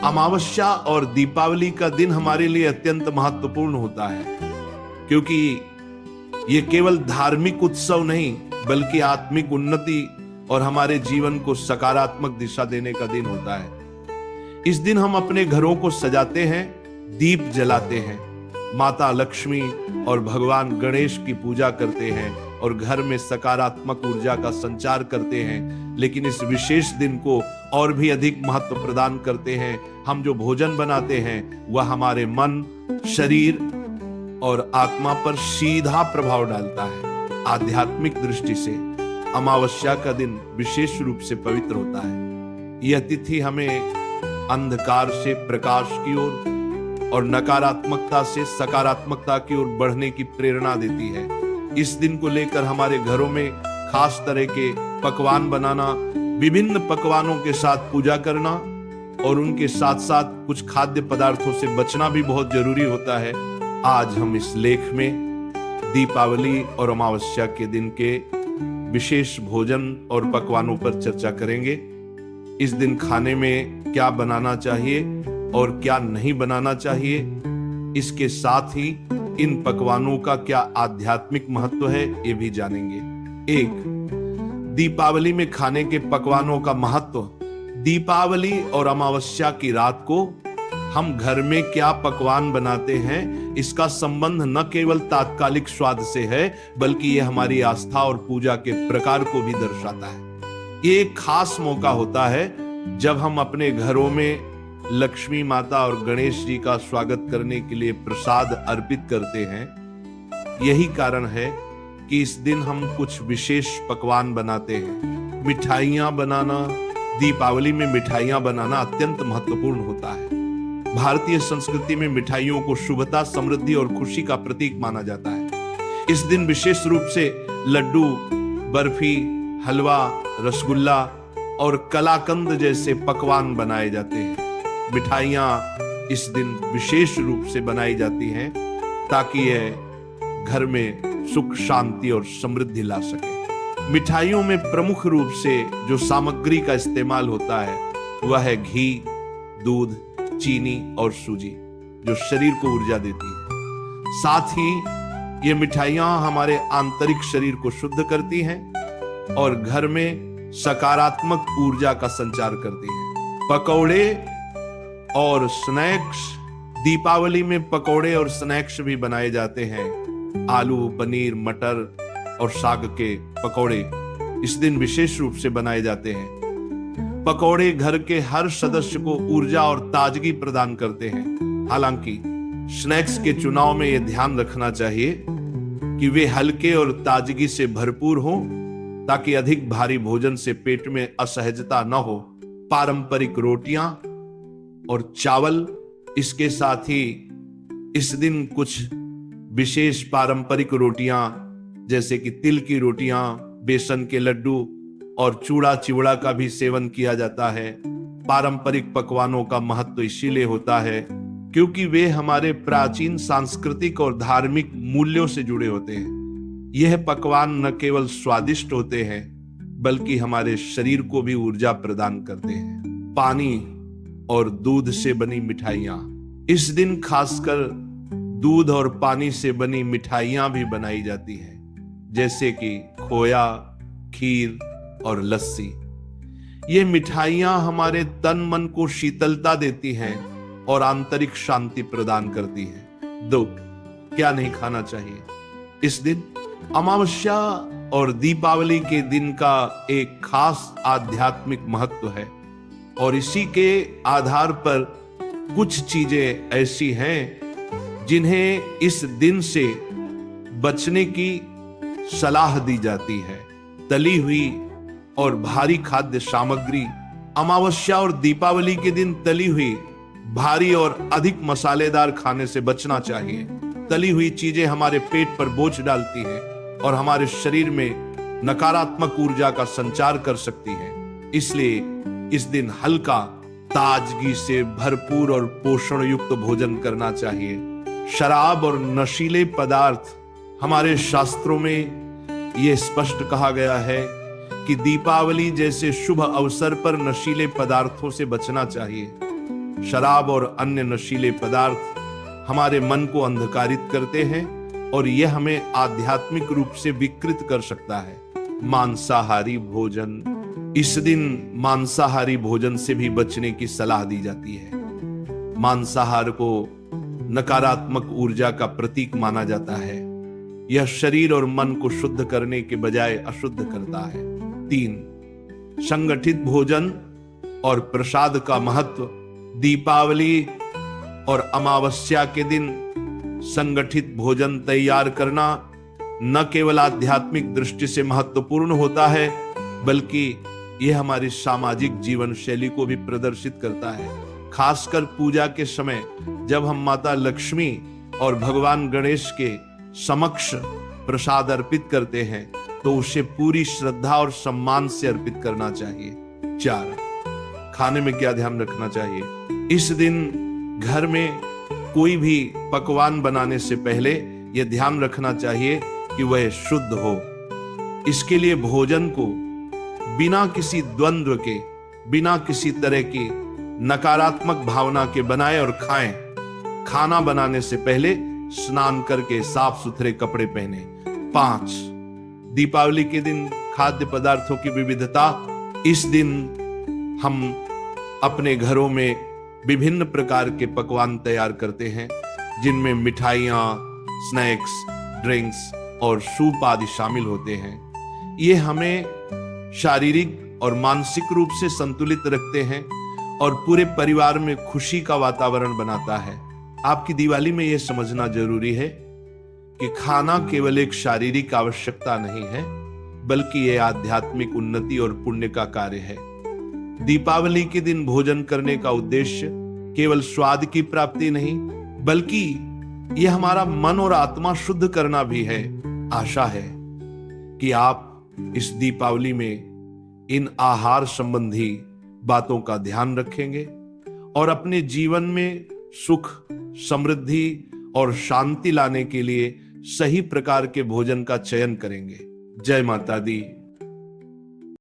अमावस्या और दीपावली का दिन हमारे लिए अत्यंत महत्वपूर्ण होता है, क्योंकि ये केवल धार्मिक उत्सव नहीं बल्कि आत्मिक उन्नति और हमारे जीवन को सकारात्मक दिशा देने का दिन होता है। इस दिन हम अपने घरों को सजाते हैं, दीप जलाते हैं, माता लक्ष्मी और भगवान गणेश की पूजा करते हैं और घर में सकारात्मक ऊर्जा का संचार करते हैं। लेकिन इस विशेष दिन को और भी अधिक महत्व प्रदान करते हैं। हम जो भोजन बनाते हैं वह हमारे मन, शरीर और आत्मा पर सीधा प्रभाव डालता है। आध्यात्मिक दृष्टि से अमावस्या का दिन विशेष रूप से पवित्र होता है। यह तिथि हमें अंधकार से प्रकाश की ओर और नकारात्मकता से सकारात्मकता की ओर बढ़ने की प्रेरणा देती है। इस दिन को लेकर हमारे घरों में खास तरह के पकवान बनाना, विभिन्न पकवानों के साथ पूजा करना और उनके साथ साथ कुछ खाद्य पदार्थों से बचना भी बहुत जरूरी होता है। आज हम इस लेख में दीपावली और अमावस्या के दिन के विशेष भोजन और पकवानों पर चर्चा करेंगे। इस दिन खाने में क्या बनाना चाहिए और क्या नहीं बनाना चाहिए, इसके साथ ही इन पकवानों का क्या आध्यात्मिक महत्व है ये भी जानेंगे। एक, दीपावली में खाने के पकवानों का महत्व। दीपावली और अमावस्या की रात को हम घर में क्या पकवान बनाते हैं, इसका संबंध न केवल तात्कालिक स्वाद से है बल्कि यह हमारी आस्था और पूजा के प्रकार को भी दर्शाता है। ये एक खास मौका होता है जब हम अपने घरों में लक्ष्मी माता और गणेश जी का स्वागत करने के लिए प्रसाद अर्पित करते हैं। यही कारण है कि इस दिन हम कुछ विशेष पकवान बनाते हैं। मिठाइयां बनाना, दीपावली में मिठाइयां बनाना अत्यंत महत्वपूर्ण होता है। भारतीय संस्कृति में मिठाइयों को शुभता, समृद्धि और खुशी का प्रतीक माना जाता है। इस दिन विशेष रूप से लड्डू, बर्फी, हलवा, रसगुल्ला और कलाकंद जैसे पकवान बनाए जाते हैं। मिठाइयां इस दिन विशेष रूप से बनाई जाती हैं ताकि यह घर में सुख, शांति और समृद्धि ला सके। मिठाइयों में प्रमुख रूप से जो सामग्री का इस्तेमाल होता है वह है घी, दूध, चीनी और सूजी, जो शरीर को ऊर्जा देती है। साथ ही ये मिठाइयां हमारे आंतरिक शरीर को शुद्ध करती हैं और घर में सकारात्मक ऊर्जा का संचार करती हैं। पकौड़े और स्नैक्स, दीपावली में पकौड़े और स्नैक्स भी बनाए जाते हैं। आलू, पनीर, मटर और साग के पकौड़े इस दिन विशेष रूप से बनाए जाते हैं। पकौड़े घर के हर सदस्य को ऊर्जा और ताजगी प्रदान करते हैं। हालांकि स्नैक्स के चुनाव में यह ध्यान रखना चाहिए कि वे हल्के और ताजगी से भरपूर हों ताकि अधिक भारी भोजन से पेट में असहजता न हो। पारंपरिक रोटियां और चावल, इसके साथ ही इस दिन कुछ विशेष पारंपरिक रोटियां जैसे कि तिल की रोटियां, बेसन के लड्डू और चूड़ा चिवड़ा का भी सेवन किया जाता है। पारंपरिक पकवानों का महत्व इसीलिए होता है क्योंकि वे हमारे प्राचीन सांस्कृतिक और धार्मिक मूल्यों से जुड़े होते हैं। यह पकवान न केवल स्वादिष्ट होते हैं बल्कि हमारे शरीर को भी ऊर्जा प्रदान करते हैं। पानी और दूध से बनी मिठाइयां, इस दिन खासकर दूध और पानी से बनी मिठाइयां भी बनाई जाती हैं, जैसे कि खोया, खीर और लस्सी। ये मिठाइयां हमारे तन मन को शीतलता देती हैं और आंतरिक शांति प्रदान करती हैं। 2, क्या नहीं खाना चाहिए। इस दिन अमावस्या और दीपावली के दिन का एक खास आध्यात्मिक महत्व है और इसी के आधार पर कुछ चीजें ऐसी हैं जिन्हें इस दिन से बचने की सलाह दी जाती है। तली हुई और भारी खाद्य सामग्री। अमावस्या और दीपावली के दिन तली हुई, भारी और अधिक मसालेदार खाने से बचना चाहिए। तली हुई चीजें हमारे पेट पर बोझ डालती हैं और हमारे शरीर में नकारात्मक ऊर्जा का संचार कर सकती हैं। इसलिए इस दिन हल्का, ताजगी से भरपूर और पोषण युक्त भोजन करना चाहिए। शराब और नशीले पदार्थ, हमारे शास्त्रों में यह स्पष्ट कहा गया है कि दीपावली जैसे शुभ अवसर पर नशीले पदार्थों से बचना चाहिए। शराब और अन्य नशीले पदार्थ हमारे मन को अंधकारित करते हैं और यह हमें आध्यात्मिक रूप से विकृत कर सकता है। मांसाहारी भोजन, इस दिन मांसाहारी भोजन से भी बचने की सलाह दी जाती है। मांसाहार को नकारात्मक ऊर्जा का प्रतीक माना जाता है। यह शरीर और मन को शुद्ध करने के बजाय अशुद्ध करता है। 3, संगठित भोजन और प्रसाद का महत्व। दीपावली और अमावस्या के दिन संगठित भोजन तैयार करना न केवल आध्यात्मिक दृष्टि से महत्वपूर्ण होता है, बल्कि यह हमारी सामाजिक जीवन शैली को भी प्रदर्शित करता है। खासकर पूजा के समय जब हम माता लक्ष्मी और भगवान गणेश के समक्ष प्रसाद अर्पित करते हैं तो उसे पूरी श्रद्धा और सम्मान से अर्पित करना चाहिए। 4, खाने में क्या ध्यान रखना चाहिए? इस दिन घर में कोई भी पकवान बनाने से पहले यह ध्यान रखना चाहिए कि वह शुद्ध हो। इसके लिए भोजन को बिना किसी द्वंद्व के, बिना किसी तरह की नकारात्मक भावना के बनाएं और खाएं। खाना बनाने से पहले स्नान करके साफ सुथरे कपड़े पहने। 5, दीपावली के दिन खाद्य पदार्थों की विविधता। इस दिन हम अपने घरों में विभिन्न प्रकार के पकवान तैयार करते हैं, जिनमें मिठाइयाँ, स्नैक्स, ड्रिंक्स और सूप आदि शामिल होते हैं। ये हमें शारीरिक और मानसिक रूप से संतुलित रखते हैं और पूरे परिवार में खुशी का वातावरण बनाता है। आपकी दिवाली में यह समझना जरूरी है कि खाना केवल एक शारीरिक आवश्यकता नहीं है, बल्कि यह आध्यात्मिक उन्नति और पुण्य का कार्य है। दीपावली के दिन भोजन करने का उद्देश्य केवल स्वाद की प्राप्ति नहीं, बल्कि यह हमारा मन और आत्मा शुद्ध करना भी है। आशा है कि आप इस दीपावली में इन आहार संबंधी बातों का ध्यान रखेंगे और अपने जीवन में सुख, समृद्धि और शांति लाने के लिए सही प्रकार के भोजन का चयन करेंगे। जय माता दी।